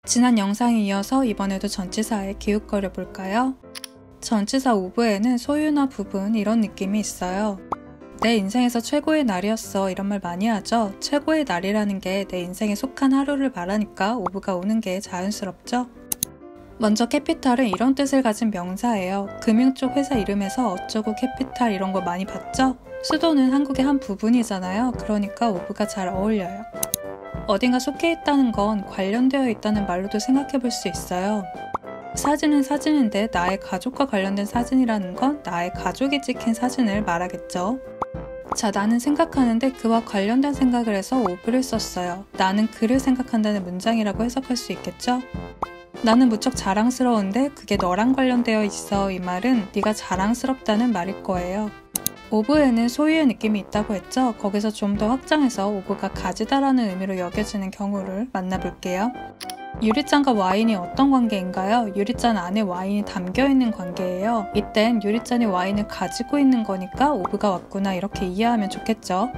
지난 영상에 이어서 이번에도 전치사의 기웃거려 볼까요? 전치사 오브에는 소유나 부분 이런 느낌이 있어요. 내 인생에서 최고의 날이었어 이런 말 많이 하죠. 최고의 날이라는 게 내 인생에 속한 하루를 말하니까 오브가 오는 게 자연스럽죠. 먼저 캐피탈은 이런 뜻을 가진 명사예요. 금융 쪽 회사 이름에서 어쩌고 캐피탈 이런 거 많이 봤죠? 수도는 한국의 한 부분이잖아요. 그러니까 오브가 잘 어울려요. 어딘가 속해 있다는 건 관련되어 있다는 말로도 생각해 볼 수 있어요. 사진은 사진인데 나의 가족과 관련된 사진이라는 건 나의 가족이 찍힌 사진을 말하겠죠. 자, 나는 생각하는데 그와 관련된 생각을 해서 오브를 썼어요. 나는 그를 생각한다는 문장이라고 해석할 수 있겠죠? 나는 무척 자랑스러운데 그게 너랑 관련되어 있어. 이 말은 네가 자랑스럽다는 말일 거예요. 오브에는 소유의 느낌이 있다고 했죠? 거기서 좀 더 확장해서 오브가 가지다라는 의미로 여겨지는 경우를 만나볼게요. 유리잔과 와인이 어떤 관계인가요? 유리잔 안에 와인이 담겨있는 관계예요. 이땐 유리잔이 와인을 가지고 있는 거니까 오브가 왔구나 이렇게 이해하면 좋겠죠?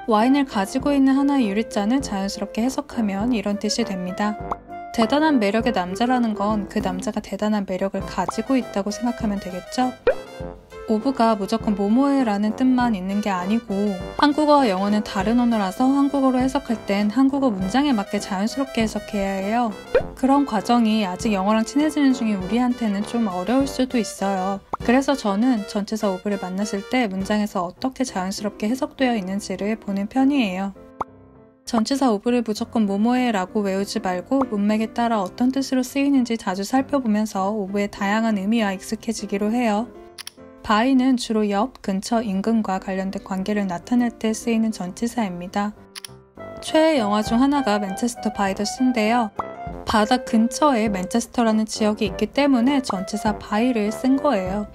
와인을 가지고 있는 하나의 유리잔을 자연스럽게 해석하면 이런 뜻이 됩니다. 대단한 매력의 남자라는 건 그 남자가 대단한 매력을 가지고 있다고 생각하면 되겠죠? 오브가 무조건 뭐뭐해라는 뜻만 있는 게 아니고 한국어와 영어는 다른 언어라서 한국어로 해석할 땐 한국어 문장에 맞게 자연스럽게 해석해야 해요. 그런 과정이 아직 영어랑 친해지는 중인 우리한테는 좀 어려울 수도 있어요. 그래서 저는 전치사 오브를 만났을 때 문장에서 어떻게 자연스럽게 해석되어 있는지를 보는 편이에요. 전치사 오브를 무조건 뭐뭐해 라고 외우지 말고 문맥에 따라 어떤 뜻으로 쓰이는지 자주 살펴보면서 오브의 다양한 의미와 익숙해지기로 해요. 바이는 주로 옆, 근처, 인근과 관련된 관계를 나타낼 때 쓰이는 전치사입니다. 최애 영화 중 하나가 맨체스터 바이 더 씨인데요. 바다 근처에 맨체스터라는 지역이 있기 때문에 전치사 바이를 쓴 거예요.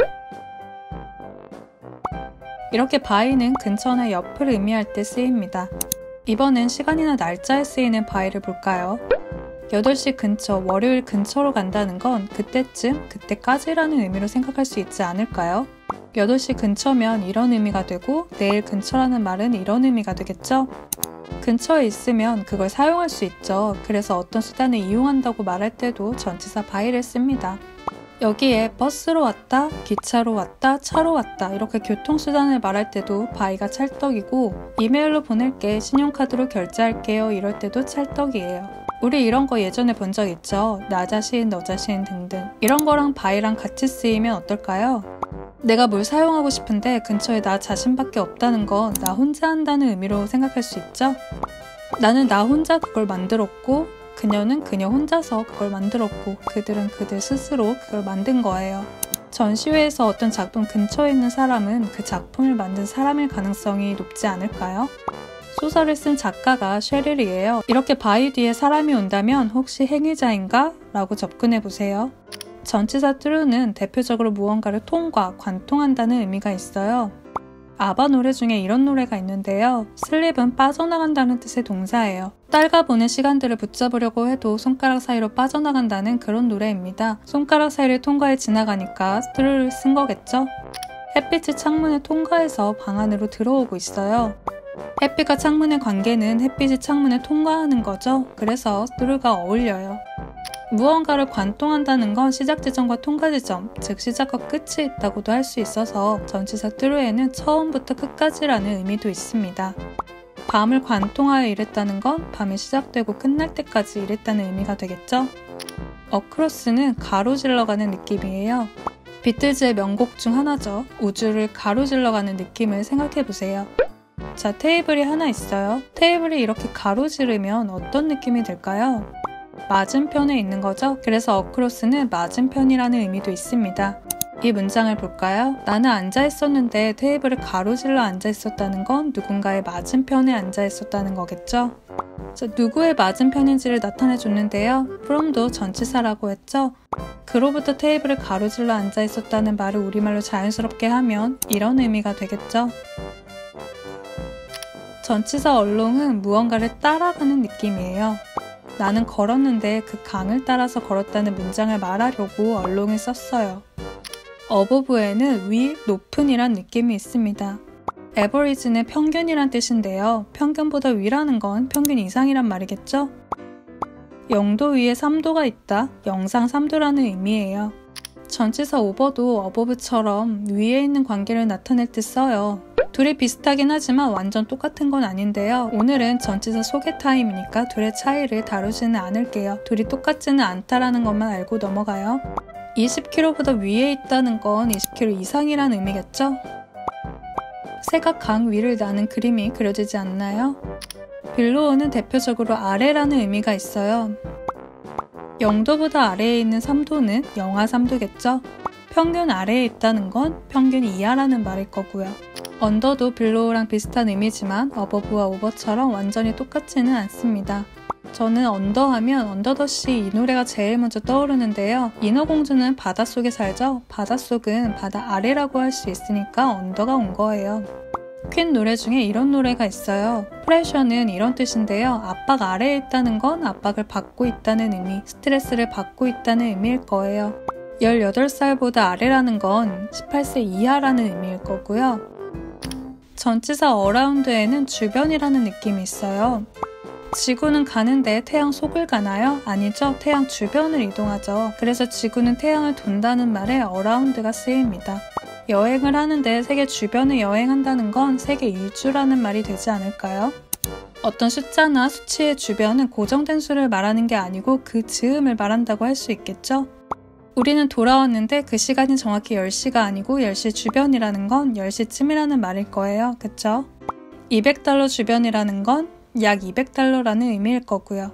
이렇게 바이는 근처나 옆을 의미할 때 쓰입니다. 이번엔 시간이나 날짜에 쓰이는 바이를 볼까요? 8시 근처, 월요일 근처로 간다는 건 그때쯤, 그때까지라는 의미로 생각할 수 있지 않을까요? 8시 근처면 이런 의미가 되고 내일 근처라는 말은 이런 의미가 되겠죠? 근처에 있으면 그걸 사용할 수 있죠. 그래서 어떤 수단을 이용한다고 말할 때도 전치사 바이를 씁니다. 여기에 버스로 왔다, 기차로 왔다, 차로 왔다 이렇게 교통수단을 말할 때도 바이가 찰떡이고 이메일로 보낼게, 신용카드로 결제할게요 이럴 때도 찰떡이에요. 우리 이런 거 예전에 본 적 있죠? 나 자신, 너 자신 등등. 이런 거랑 바이랑 같이 쓰이면 어떨까요? 내가 뭘 사용하고 싶은데 근처에 나 자신밖에 없다는 건 나 혼자 한다는 의미로 생각할 수 있죠? 나는 나 혼자 그걸 만들었고 그녀는 그녀 혼자서 그걸 만들었고 그들은 그들 스스로 그걸 만든 거예요. 전시회에서 어떤 작품 근처에 있는 사람은 그 작품을 만든 사람일 가능성이 높지 않을까요? 소설을 쓴 작가가 셰릴이에요. 이렇게 바이 뒤에 사람이 온다면 혹시 행위자인가? 라고 접근해보세요. 전치사 through는 대표적으로 무언가를 통과, 관통한다는 의미가 있어요. 아바 노래 중에 이런 노래가 있는데요. 슬립은 빠져나간다는 뜻의 동사예요. 딸과 보낸 시간들을 붙잡으려고 해도 손가락 사이로 빠져나간다는 그런 노래입니다. 손가락 사이를 통과해 지나가니까 through를 쓴 거겠죠? 햇빛이 창문을 통과해서 방 안으로 들어오고 있어요. 햇빛과 창문의 관계는 햇빛이 창문을 통과하는 거죠. 그래서 through가 어울려요. 무언가를 관통한다는 건 시작 지점과 통과 지점, 즉 시작과 끝이 있다고도 할 수 있어서 전치사 through에는 처음부터 끝까지라는 의미도 있습니다. 밤을 관통하여 일했다는 건 밤이 시작되고 끝날 때까지 일했다는 의미가 되겠죠? 어크로스는 가로질러가는 느낌이에요. 비틀즈의 명곡 중 하나죠. 우주를 가로질러가는 느낌을 생각해보세요. 자, 테이블이 하나 있어요. 테이블이 이렇게 가로지르면 어떤 느낌이 들까요? 맞은편에 있는 거죠? 그래서 어크로스는 맞은편이라는 의미도 있습니다. 이 문장을 볼까요? 나는 앉아있었는데 테이블을 가로질러 앉아있었다는 건 누군가의 맞은편에 앉아있었다는 거겠죠? 자, 누구의 맞은편인지를 나타내줬는데요. from도 전치사라고 했죠? 그로부터 테이블을 가로질러 앉아있었다는 말을 우리말로 자연스럽게 하면 이런 의미가 되겠죠? 전치사 along은 무언가를 따라가는 느낌이에요. 나는 걸었는데 그 강을 따라서 걸었다는 문장을 말하려고 along을 썼어요. above에는 위, 높은이란 느낌이 있습니다. average는 평균이란 뜻인데요. 평균보다 위라는 건 평균 이상이란 말이겠죠? 0도 위에 3도가 있다. 영상 3도라는 의미예요. 전치사 over도 above처럼 위에 있는 관계를 나타낼 때 써요. 둘이 비슷하긴 하지만 완전 똑같은 건 아닌데요. 오늘은 전치사 소개 타임이니까 둘의 차이를 다루지는 않을게요. 둘이 똑같지는 않다라는 것만 알고 넘어가요. 20km보다 위에 있다는 건 20km 이상이라는 의미겠죠? 새가 강 위를 나는 그림이 그려지지 않나요? 빌로우는 대표적으로 아래라는 의미가 있어요. 0도보다 아래에 있는 3도는 영하 3도겠죠? 평균 아래에 있다는 건 평균 이하라는 말일 거고요. 언더도 빌로우랑 비슷한 의미지만 어버브와 오버처럼 완전히 똑같지는 않습니다. 저는 언더 하면 언더더시 이 노래가 제일 먼저 떠오르는데요. 인어공주는 바닷속에 살죠? 바닷속은 바다 아래라고 할 수 있으니까 언더가 온 거예요. 퀸 노래 중에 이런 노래가 있어요. 프레셔는 이런 뜻인데요. 압박 아래에 있다는 건 압박을 받고 있다는 의미, 스트레스를 받고 있다는 의미일 거예요. 18살보다 아래라는 건 18세 이하라는 의미일 거고요. 전치사 어라운드에는 주변이라는 느낌이 있어요. 지구는 가는데 태양 속을 가나요? 아니죠. 태양 주변을 이동하죠. 그래서 지구는 태양을 돈다는 말에 어라운드가 쓰입니다. 여행을 하는데 세계 주변을 여행한다는 건 세계 일주라는 말이 되지 않을까요? 어떤 숫자나 수치의 주변은 고정된 수를 말하는 게 아니고 그 즈음을 말한다고 할 수 있겠죠? 우리는 돌아왔는데 그 시간이 정확히 10시가 아니고 10시 주변이라는 건 10시쯤이라는 말일 거예요. 그쵸? $200 주변이라는 건 약 $200라는 의미일 거고요.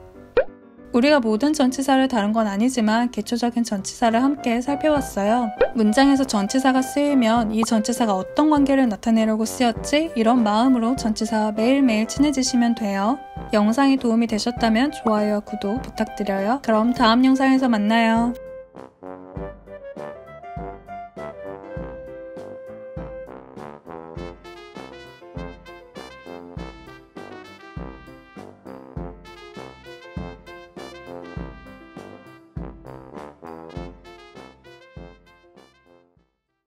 우리가 모든 전치사를 다룬 건 아니지만 기초적인 전치사를 함께 살펴봤어요. 문장에서 전치사가 쓰이면 이 전치사가 어떤 관계를 나타내려고 쓰였지? 이런 마음으로 전치사와 매일매일 친해지시면 돼요. 영상이 도움이 되셨다면 좋아요와 구독 부탁드려요. 그럼 다음 영상에서 만나요.